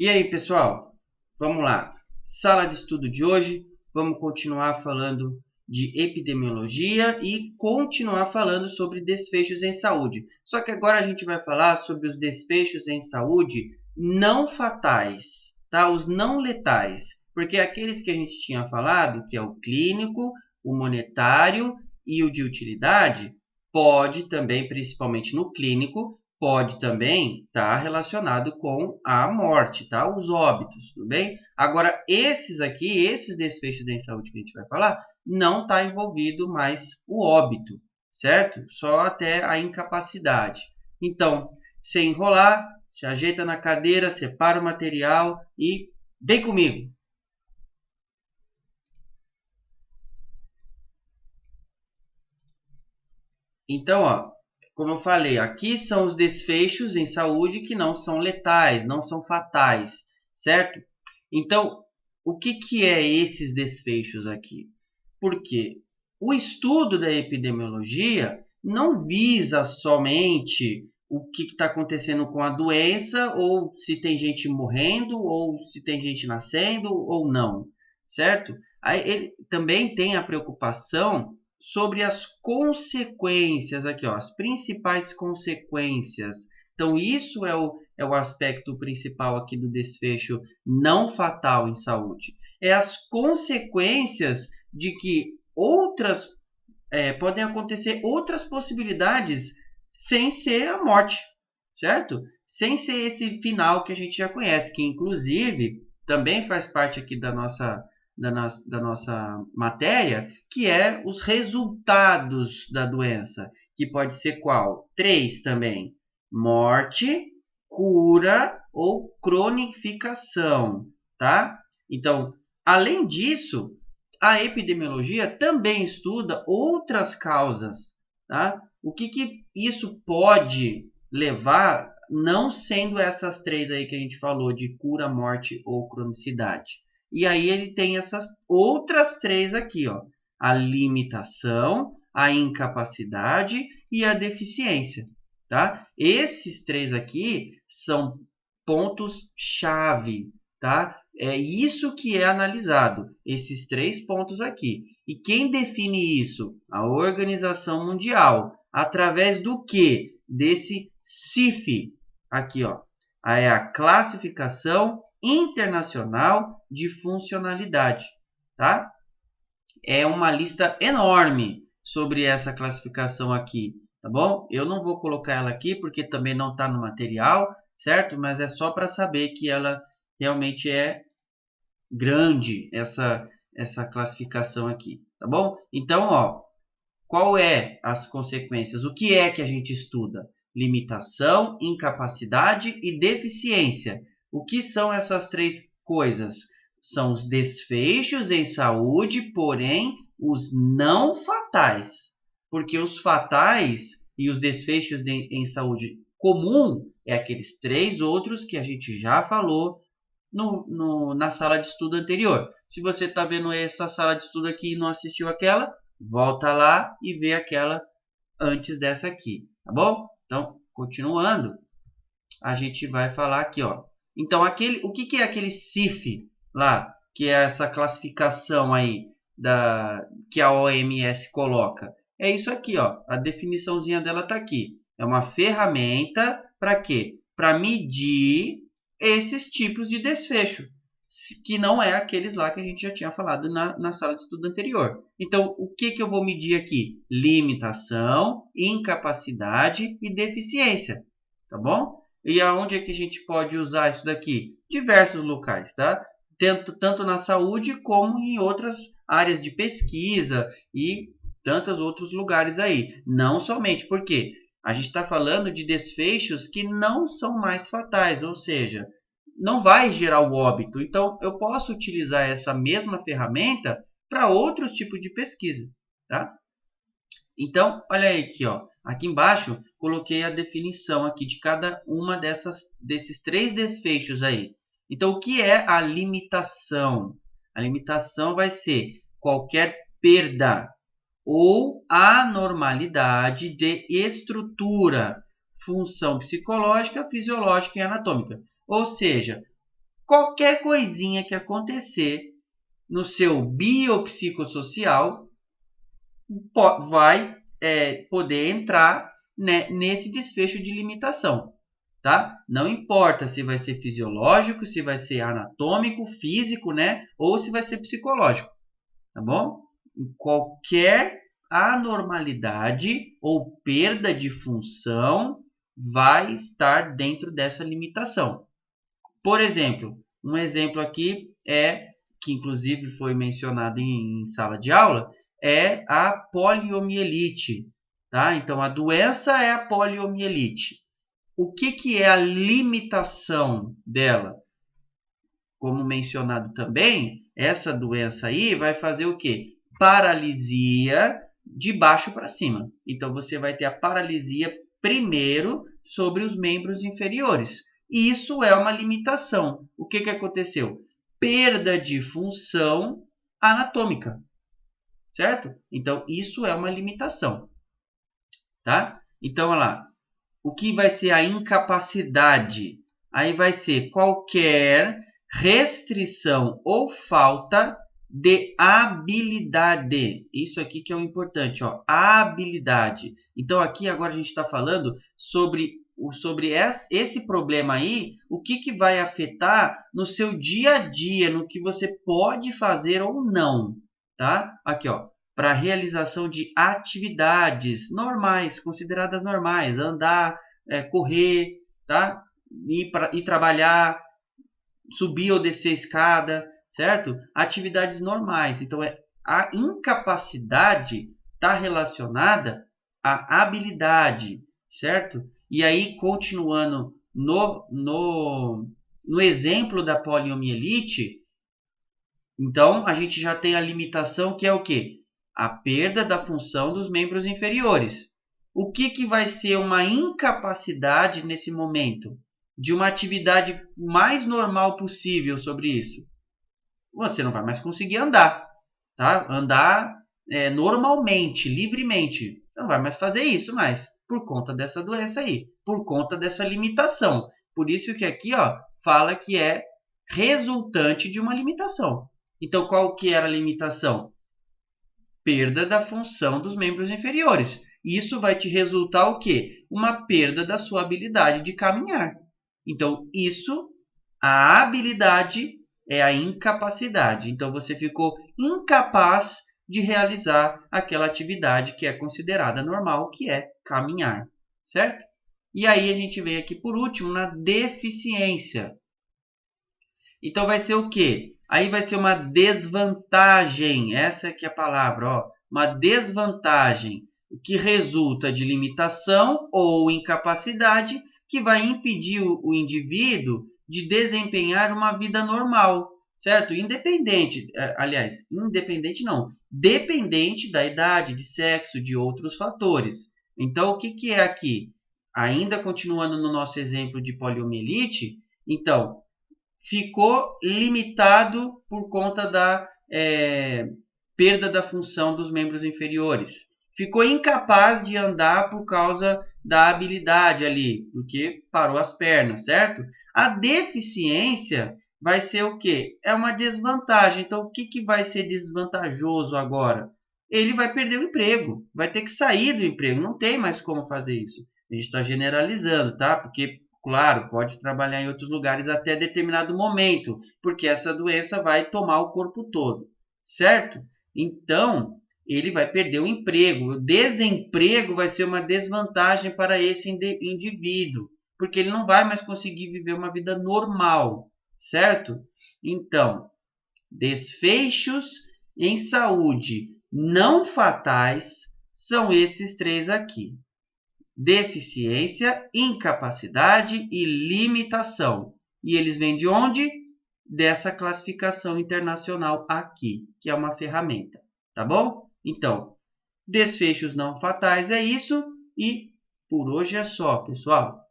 E aí, pessoal? Vamos lá. Sala de estudo de hoje. Vamos continuar falando de epidemiologia e continuar falando sobre desfechos em saúde. Só que agora a gente vai falar sobre os desfechos em saúde não fatais, tá? Os não letais. Porque aqueles que a gente tinha falado, que é o clínico, o monetário e o de utilidade, pode também, principalmente no clínico, pode também estar relacionado com a morte, tá? Os óbitos, tudo bem? Agora, esses aqui, esses desfechos em saúde que a gente vai falar, não está envolvido mais o óbito, certo? Só até a incapacidade. Então, sem enrolar, se ajeita na cadeira, separa o material e vem comigo. Então, ó, como eu falei, aqui são os desfechos em saúde que não são letais, não são fatais, certo? Então, o que é esses desfechos aqui? Porque o estudo da epidemiologia não visa somente o que está acontecendo com a doença, ou se tem gente morrendo, ou se tem gente nascendo, ou não, certo? Aí ele também tem a preocupação sobre as consequências aqui, ó, as principais consequências. Então, isso é o aspecto principal aqui do desfecho não fatal em saúde. É as consequências de que podem acontecer outras possibilidades sem ser a morte, certo? Sem ser esse final que a gente já conhece, que inclusive também faz parte aqui da nossa matéria, que é os resultados da doença, que pode ser qual? Três também: morte, cura ou cronificação, tá? Então, além disso, a epidemiologia também estuda outras causas, tá? O que isso pode levar, não sendo essas três aí que a gente falou, de cura, morte ou cronicidade. E aí ele tem essas outras três aqui, ó: a limitação, a incapacidade e a deficiência, tá? Esses três aqui são pontos-chave, tá? É isso que é analisado, esses três pontos aqui. E quem define isso? A Organização Mundial. Através do que? Desse CIF. Aqui, ó. É a Classificação Internacional de Funcionalidade. Tá? É uma lista enorme sobre essa classificação aqui. Tá bom? Eu não vou colocar ela aqui porque também não está no material, certo? Mas é só para saber que ela realmente é grande, essa classificação aqui, tá bom? Então, ó, qual é as consequências? O que é que a gente estuda? Limitação, incapacidade e deficiência. O que são essas três coisas? São os desfechos em saúde, porém os não fatais. Porque os fatais e os desfechos em saúde comum é aqueles três outros que a gente já falou na sala de estudo anterior. Se você está vendo essa sala de estudo aqui e não assistiu aquela, volta lá e vê aquela antes dessa aqui, tá bom? Então, continuando, a gente vai falar aqui, ó. Então, o que é aquele CIF lá, que é essa classificação aí que a OMS coloca? É isso aqui, ó. A definiçãozinha dela está aqui. É uma ferramenta para quê? Para medir esses tipos de desfecho, que não é aqueles lá que a gente já tinha falado na sala de estudo anterior. Então, o que eu vou medir aqui? Limitação, incapacidade e deficiência, tá bom? E aonde é que a gente pode usar isso daqui? Diversos locais, tá? Tanto na saúde como em outras áreas de pesquisa e tantos outros lugares aí. Não somente porque a gente está falando de desfechos que não são mais fatais, ou seja, não vai gerar o óbito. Então, eu posso utilizar essa mesma ferramenta para outros tipos de pesquisa, tá? Então, olha aí aqui, ó. Aqui embaixo, coloquei a definição aqui de cada uma desses três desfechos aí. Então, o que é a limitação? A limitação vai ser qualquer perda ou anormalidade de estrutura, função psicológica, fisiológica e anatômica. Ou seja, qualquer coisinha que acontecer no seu biopsicossocial vai poder entrar, né, nesse desfecho de limitação. Tá? Não importa se vai ser fisiológico, se vai ser anatômico, físico, né? Ou se vai ser psicológico. Tá bom? Qualquer anormalidade ou perda de função vai estar dentro dessa limitação. Por exemplo, um exemplo aqui que inclusive foi mencionado em sala de aula, é a poliomielite. Tá? Então, a doença é a poliomielite. O que é a limitação dela? Como mencionado também, essa doença aí vai fazer o quê? Paralisia de baixo para cima. Então, você vai ter a paralisia primeiro sobre os membros inferiores. Isso é uma limitação. O que aconteceu? Perda de função anatômica. Certo? Então, isso é uma limitação. Tá? Então, olha lá. O que vai ser a incapacidade? Aí vai ser qualquer restrição ou falta de habilidade. Isso aqui que é o importante, ó, habilidade. Então, aqui agora a gente está falando sobre esse problema aí, o que vai afetar no seu dia a dia, no que você pode fazer ou não. Tá? Aqui, ó. Para a realização de atividades normais, consideradas normais, andar, correr, tá? Ir trabalhar, subir ou descer a escada, certo? Atividades normais. Então, a incapacidade está relacionada à habilidade, certo? E aí, continuando no exemplo da poliomielite, então, a gente já tem a limitação que é o quê? A perda da função dos membros inferiores. O que vai ser uma incapacidade nesse momento? De uma atividade mais normal possível sobre isso. Você não vai mais conseguir andar. Tá? Andar normalmente, livremente. Não vai mais fazer isso mais. Por conta dessa doença aí. Por conta dessa limitação. Por isso que aqui fala que é resultante de uma limitação. Então, qual que era a limitação? Perda da função dos membros inferiores. Isso vai te resultar o quê? Uma perda da sua habilidade de caminhar. Então, a habilidade é a incapacidade. Então, você ficou incapaz de realizar aquela atividade que é considerada normal, que é caminhar. Certo? E aí, a gente vem aqui, por último, na deficiência. Então, vai ser o quê? Aí vai ser uma desvantagem, essa aqui é a palavra, uma desvantagem, o que resulta de limitação ou incapacidade que vai impedir o indivíduo de desempenhar uma vida normal, certo? Independente não, dependente da idade, de sexo, de outros fatores. Então, o que é aqui? Ainda continuando no nosso exemplo de poliomielite, então, ficou limitado por conta da perda da função dos membros inferiores. Ficou incapaz de andar por causa da habilidade ali, porque parou as pernas, certo? A deficiência vai ser o quê? É uma desvantagem. Então, o que vai ser desvantajoso agora? Ele vai perder o emprego, vai ter que sair do emprego, não tem mais como fazer isso. A gente está generalizando, tá? Porque claro, pode trabalhar em outros lugares até determinado momento, porque essa doença vai tomar o corpo todo, certo? Então, ele vai perder o emprego. O desemprego vai ser uma desvantagem para esse indivíduo, porque ele não vai mais conseguir viver uma vida normal, certo? Então, desfechos em saúde não fatais são esses três aqui. Deficiência, incapacidade e limitação. E eles vêm de onde? Dessa classificação internacional aqui, que é uma ferramenta. Tá bom? Então, desfechos não fatais é isso. E por hoje é só, pessoal.